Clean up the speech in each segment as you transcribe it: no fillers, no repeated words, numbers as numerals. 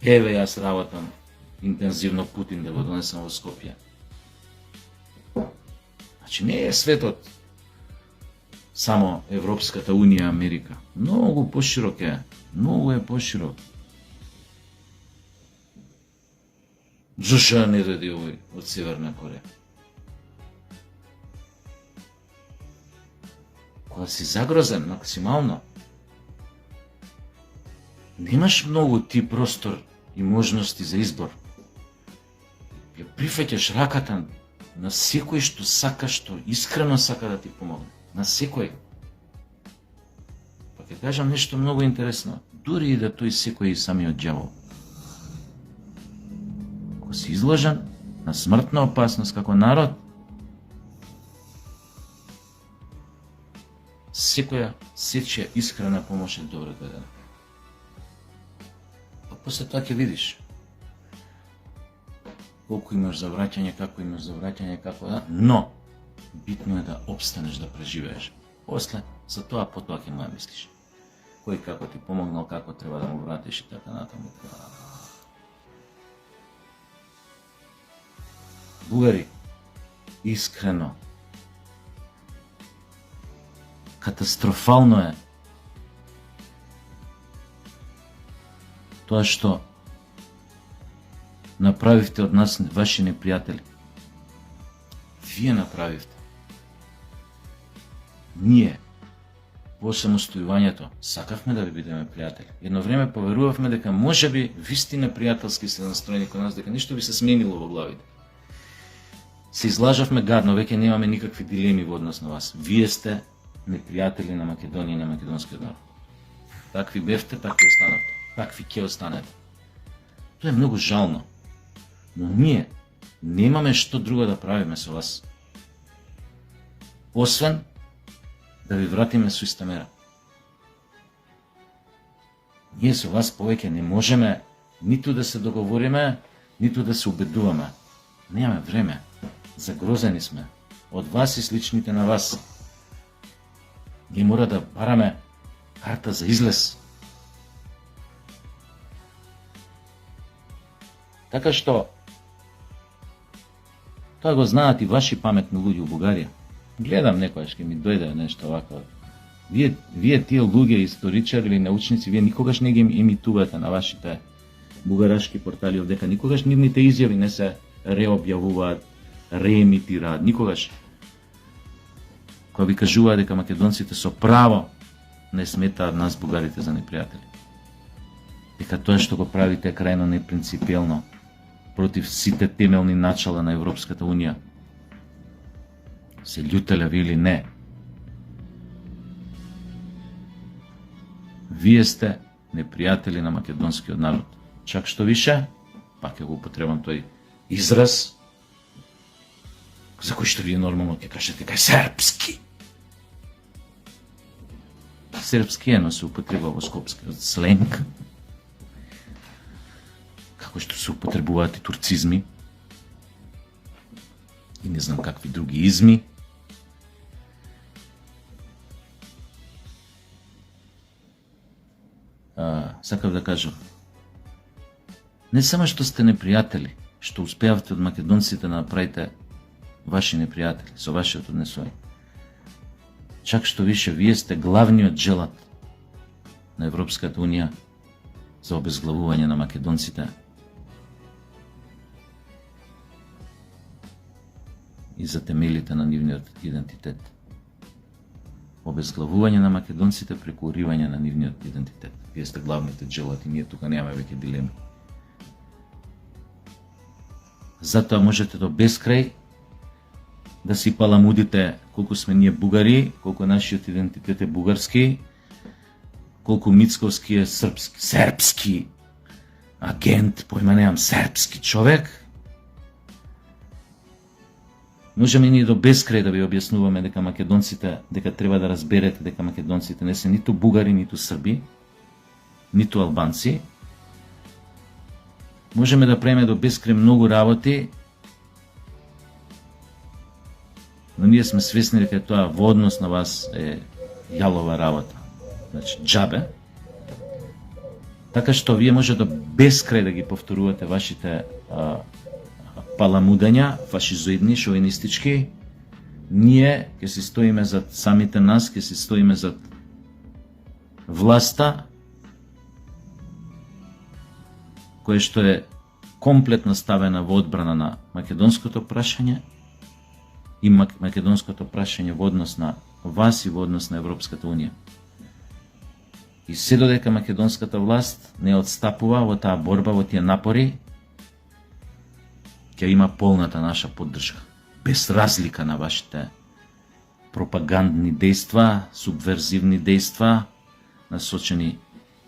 Еве јас работам интензивно Путин да го донесам во Скопје. Значи не е светот само Европската Унија, Америка. Многу поширок е. Многу е поширок. Зошто не дојде овој од Северна Кореја? Кога си загрозен максимално, немаш многу ти простор и можности за избор. Ја прифаќаш раката на секој што сака, што искрено сака да ти помогне. На секој. Па ќе кажам нешто многу интересно. Дури и да тој секој и самиот ѓавол. Ако си изложен на смртна опасност како народ, секоја сечија искрена помош е добро да даде. А после тоа ќе видиш колку имаш за враќање, како имаш за враќање, како да, но битно е да обстанеш, да преживееш. После, за тоа потоа ќе му ја мислиш. Кој како ти помогнал, како треба да му вратиш и така натаму. Бугари, искрено, катастрофално е тоа што направивте од нас ваши непријатели. Вие направивте. Ние, по самостојувањето, сакавме да ви бидеме пријатели. Едно време поверувавме дека можеби вистина пријателски се настроени кон нас, дека ништо би се сменило во главите. Се излажавме гадно, веќе немаме никакви дилеми во однос на вас. Вие сте непријатели на Македонија и на македонскиот народ. Такви бевте, такви останавте. Такви ќе останете. Тоа е многу жално. Но ние немаме што друго да правиме со вас. Освен да ви вратиме со иста мера. Ние со вас повеќе не можеме ниту да се договориме, ниту да се убедуваме. Немаме време. Загрозени сме. Од вас и сличните на вас. Ние мора да бараме карта за излез. Така што, тоа го знаат и ваши паметни луѓе у Бугарија. Гледам некојаш ке ми дојде нешто вако. Вие тие луѓе, историчари или научници, вие никогаш не ги имитувате на вашите бугарашки портали овдека. Никогаш нивните изјави не се реобјавуваат, реемитираат. Никогаш. Кога ви кажуваат дека македонците со право не сметаат нас бугарите за непријатели. Дека тоа што го правите е крајно непринципиелно против сите темелни начала на Европската Унија. Се љутеле ви или не. Вие сте непријатели на македонскиот народ. Чак што више, пак ќе го употребам тој израз, за кој што вие нормално ќе кажете дека е сербски. Сербски е, но се употреба во скопскиот сленг, како што се употребуваат и турцизми и не знам какви други изми. Сакав да кажам, не само што сте непријатели, што успеавте од македонците да направите ваши непријатели со вашиот однесување. Чак што више, вие сте главниот желат на Европската Унија за обезглавување на македонците и за темелите на нивниот идентитет. Обезглавување на македонците преку уривање на нивниот идентитет. Вие сте главните желати, ние тука немаме веќе дилеми. Затоа можете до безкрај да си паламудите колку сме ние бугари, колку нашиот идентитет е бугарски, колку Мицковски е сербски агент, појма немам, сербски човек. Можеме ние до безкрај да ви објаснуваме дека македонците, дека треба да разберете дека македонците не се ниту бугари, ниту срби, ниту албанци. Можеме да преме до безкрај многу работи, но ние сме свесни дека тоа во однос на вас е јалова работа. Значи, џабе. Така што вие може до безкрај да ги повторувате вашите паламудања, фашизоидни, шовинистички. Ние ќе се стоиме зад самите нас, ќе се стоиме зад власта, која што е комплетно ставена во одбрана на македонското прашање и македонското прашање во однос на вас и во однос на Европската Унија. И се додека македонската власт не отстапува во таа борба, во тие напори, ќе има полната наша поддршка, без разлика на вашите пропагандни дејства, субверзивни дејства, насочени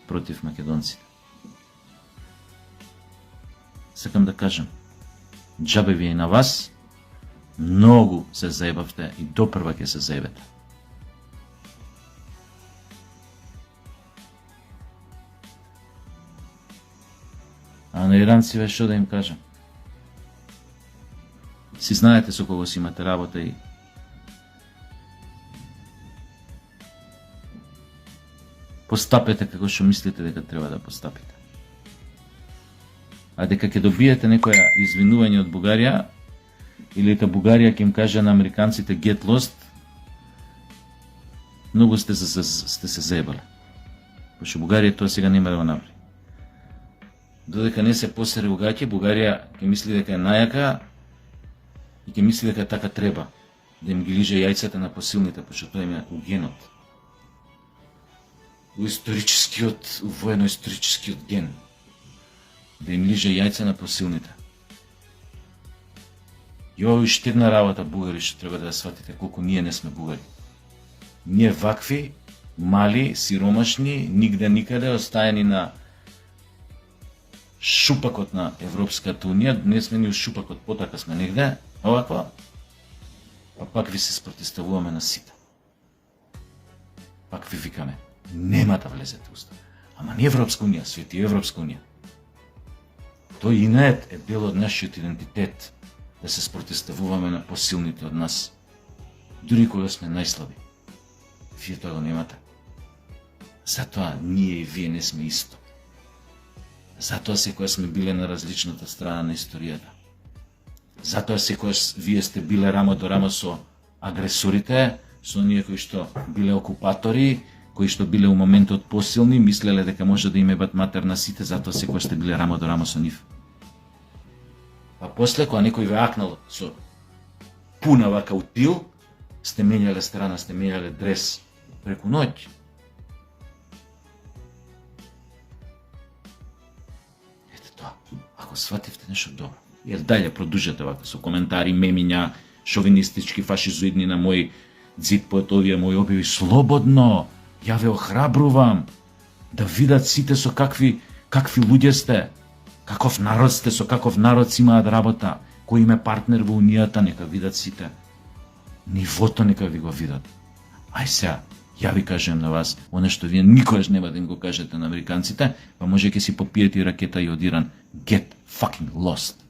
против македонците. Сакам да кажам, џабе ви и на вас, многу се заебавте и допрва ќе се заебете. А на иранциве што да им кажам? Си знаете со кого си имате работа и постапете како што мислите дека треба да постапите. А дека ќе добиете некоја извинување од Бугарија, или дека Бугарија ќе им каже на американците get lost, многу сте се заебале. Пошто Бугарија тоа сега нема да го направи. Додека не се посере угаќе, Бугарија ќе мисли дека е најака и ќе мисли дека така треба, да им ги лиже јајцата на посилните, пошто тоа им е у генот. У историческиот, у воено-историческиот ген. Да им лиже јајца на посилните. И ова е уште една работа, бугари, што треба да ја сватите колку ние не сме бугари. Ние вакви, мали, сиромашни, нигде никаде, остаени на шупакот на Европската Унија, не сме ни у шупакот, потака сме негде, оваква, па пак ви се спротиставуваме на сите. Пак ви викаме, нема да влезете уста. Ама не Европска Унија, свети Европска Унија. Тој инет е дел од нашиот идентитет, да се спротиставуваме на посилните од нас, дури кога сме најслаби. Вие тоа го немате. Затоа ние и вие не сме исто. Затоа секојаш сме биле на различната страна на историјата. Затоа секојаш вие сте биле рамо до рамо со агресорите, со оние кои што биле окупатори, кои што биле у моментот посилни, мислеле дека може да им ебат матер на сите, затоа секојаш сте биле рамо до рамо со нив. А после, кога некој ве акнал со пуна вака утил, сте менјале страна, сте менјале дрес преку ноќ. Ете тоа, ако свативте нешто добро, jer dalje продужете вака со коментари, мемиња, шовинистички, фашизоидни на мој дзид под овие мои објави, слободно, ја ве охрабрувам да видат сите со какви луѓе сте, каков народ сте, со каков народ си имаат работа, кој им е партнер во Унијата, нека видат сите. Нивото нека ви го видат. Ај сега, ја ви кажем на вас, оно што вие никогаш нема да им го кажете на американците, па може ќе си попиете и ракета и од Иран. Get fucking lost.